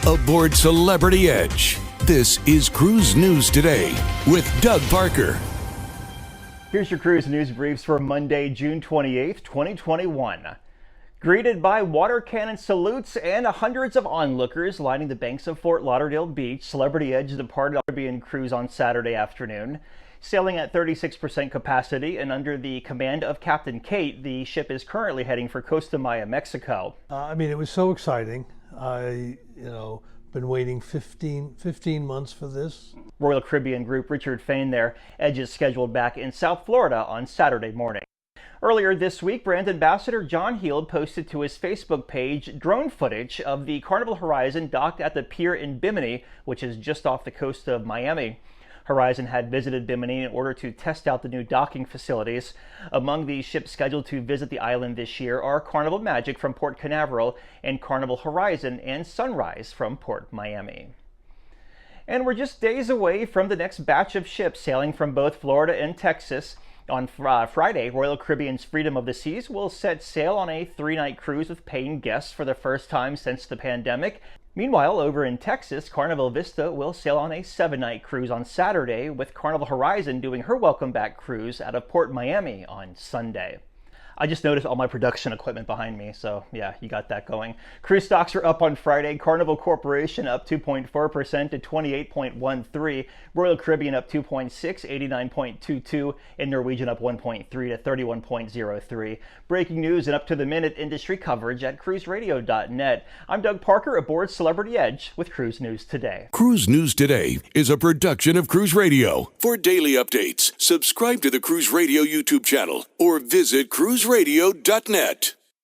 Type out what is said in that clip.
Aboard Celebrity Edge, this is Cruise News Today with Doug Parker. Here's your cruise news briefs for Monday, June 28th, 2021. Greeted by water cannon salutes and hundreds of onlookers lining the banks of Fort Lauderdale Beach, Celebrity Edge departed the Caribbean cruise on Saturday afternoon. Sailing at 36% capacity and under the command of Captain Kate, the ship is currently heading for Costa Maya, Mexico. It was so exciting. Been waiting 15 months for this. Royal Caribbean Group Richard Fain there. Edge is scheduled back in South Florida on Saturday morning. Earlier this week, brand ambassador John Heald posted to his Facebook page drone footage of the Carnival Horizon docked at the pier in Bimini, which is just off the coast of Miami. Horizon had visited Bimini in order to test out the new docking facilities. Among the ships scheduled to visit the island this year are Carnival Magic from Port Canaveral and Carnival Horizon and Sunrise from Port Miami. And we're just days away from the next batch of ships sailing from both Florida and Texas. On Friday, Royal Caribbean's Freedom of the Seas will set sail on a 3-night cruise with paying guests for the first time since the pandemic. Meanwhile, over in Texas, Carnival Vista will sail on a 7-night cruise on Saturday, with Carnival Horizon doing her welcome back cruise out of Port Miami on Sunday. I just noticed all my production equipment behind me, so yeah, you got that going. Cruise stocks are up on Friday. Carnival Corporation up 2.4% to 28.13. Royal Caribbean up 2.6, 89.22. And Norwegian up 1.3 to 31.03. Breaking news and up-to-the-minute industry coverage at cruiseradio.net. I'm Doug Parker aboard Celebrity Edge with Cruise News Today. Cruise News Today is a production of Cruise Radio. For daily updates, subscribe to the Cruise Radio YouTube channel or visit cruiseradio.net.